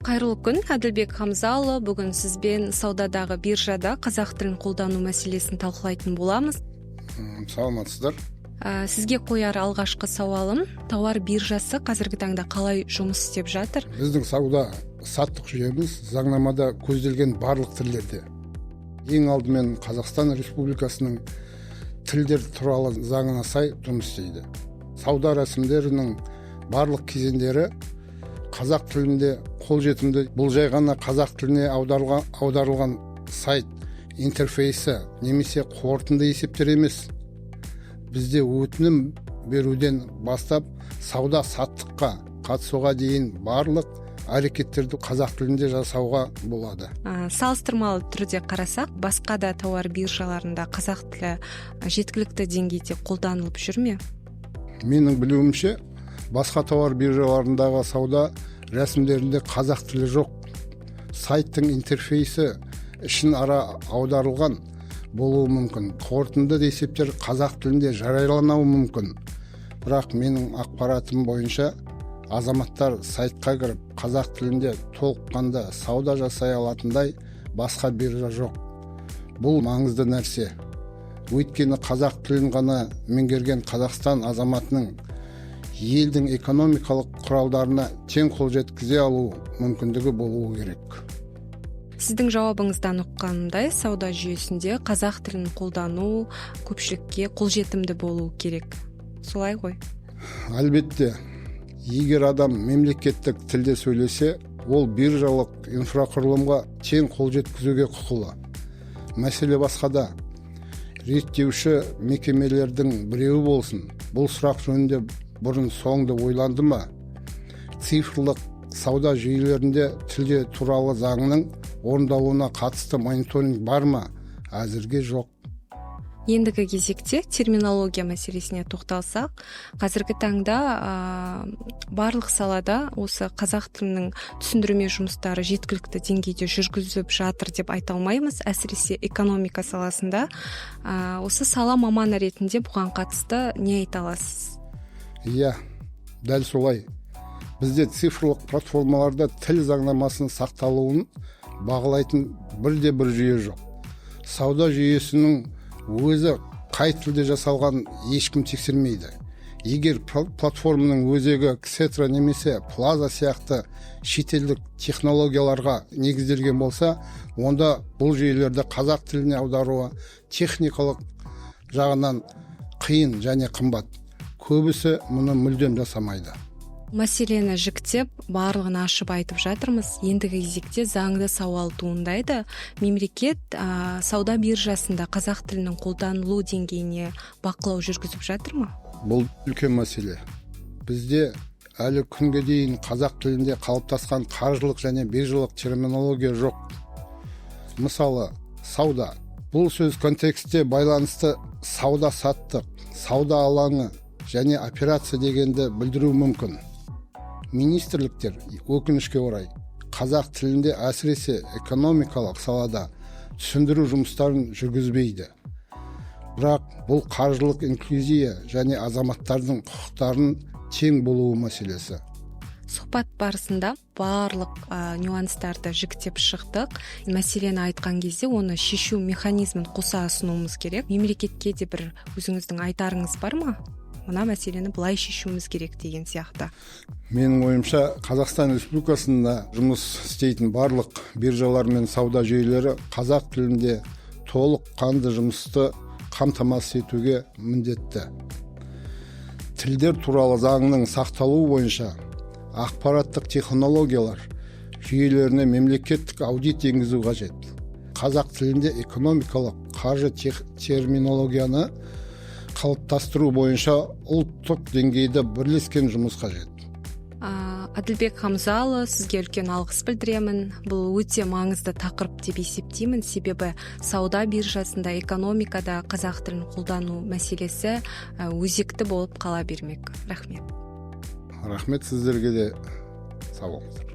Кайрылуу күн, Адилбек Хамзалы. Бүгүн сизбен саудадагы биржада казак тилин колдонуу маселесин талкуулайтын болобуз. Саламатсыздар. Сизге кояр алгачкы сабалым, товар биржасы казыркы таңда калай жумуш иштеп жатыр? Биздин сауда саттык жүйөбүз заңнамада көзделген барлык тилдерде. Эң алдымен Казакстан Республикасынын тилдер тууралуу заңына сай жумуш иштейди. Сауда расимдеринин барлык кезеңдери казак тилинде колжетимдүү. Бул жай гана казак тилине аударылган сайт интерфейси немесе корутунду эсептер эмес. Бизде өтүнүм берүүдөн баштап сауда саттыкка катышууга дейин барлык аракеттерди казак тилинде жасауга болот. Салыштырмалуу түрдө карасак, башка да товар биржаларында казак тили жеткиликтүү деңгейде колдонулуп жүрмү? Менин билүүмчө, башка товар биржаларындагы сауда расимдеринде казак тили жок. Сайттын интерфейси ишин ара аударылган болуу мүмкүн. Корутунду эсептер казак тилинде жарыялануу мүмкүн. Бирок менин акпаратым боюнча азаматтар сайтка кирип казак тилинде толук канда сауда жасай алатындай башка биржа жок. Бул маңызды нерсе. Өйткені казак тилин гана меңгерген Казакстан азаматынын элдин экономикалык куралдарына тең кол жеткизе алуу мүмкүндүгү болуу керек. Сиздин жабабыңыздан укканымдай, сауда жүйөсүндө казак тилин колдонуу көпчүлүккө колжетимдүү болуу керек. Солай ғой? Албетте, эгер адам мемлекеттик тилде сүйлөсө, ол биржалык инфракурулумга тең кол жеткизүүгө укуктуу. Маселе башкада. Реттеуші мекемелердің біреуі болсын. Бұл сұрақ жөнінде бұрын соңды ойланды ма? Цифрлық сауда жүйелерінде тілде туралы заңның орындалуына қатысты мониторинг бар ма? Әзірге жоқ. Ендігі кезекте терминология мәселесіне тоқталсақ, қазіргі таңда барлық салада осы қазақ тілінің түсіндірме жұмыстары жеткілікті деңгейде жүргізіп жатыр деп айта алмаймыз. Әсіресе экономика саласында осы сала маманы ретінде бұған қатысты не айта аласыз? Иә, дәл солай. Бізде цифрлық платформаларда тіл заңнамасының сақталуын бағалайтын бірде-бір жүйе жоқ. Сауда жүйесінің өзі қай тілде жасалған ешкім тексермейді. Егер платформаның өзегі Ксетра немесе Плаза сияқты шетелдік технологияларға негізделген болса, онда бұл жүйелерді қазақ тіліне аударуы техникалық жағынан қиын және қымбат. Көбісі мұны мүлдем жасамайды. Мәселені жіктеп, барлығын ашып айтып жатырмыз. Ендігі кезекте заңды сауал туындайды. Мемлекет сауда биржасында қазақ тілінің қолданылу деңгейіне бақылау жүргізіп жатыр ма? Бұл үлкен мәселе. Бізде әлі күнге дейін қазақ тілінде қалыптасқан қаржылық және биржалық терминология жоқ. Мысалы, сауда. Бұл сөз контекстте байланысты сауда саттық, сауда алаңы және операция дегенді білдіру мүмкін. Министрліктер өкінішке орай қазақ тілінде әсіресе экономикалық салада түсіндіру жұмыстарын жүргізбейді. Бірақ бұл қаржылық инклюзия және азаматтардың құқықтарын тең болуы мәселесі. Сұхбат барысында барлық нюанстарды жіктеп шықтық. Мәселені айтқан кезде оны шешу механизмін қоса ұсынуымыз керек. Мемлекетке де бір өзіңіздің айтарыңыз бар ма? Мына мәселені былай шешуіміз керек деген сияқты. Менің ойымша, Қазақстан Республикасында жұмыс істейтін барлық биржалар мен сауда жүйелері қазақ тілінде толық қанды жұмысты қамтамасыз етуге міндетті. Тілдер туралы заңның сақталуы бойынша ақпараттық технологиялар жүйелеріне мемлекеттік аудит енгізу қажет. Қазақ тілінде экономикалық қаржы терминологияны қалыптастыру бойынша ұлттық деңгейде бірлескен жұмыс қажет. Адилбек Хамзалы, сізге үлкен алғыс білдіремін. Бұл өте маңызды тақырып деп есептеймін, себебі сауда биржасында экономикада қазақ тілін қолдану мәселесі өзекті болып қала бермек. Рахмет. Рахмет сіздерге де. Сау болыңыздар.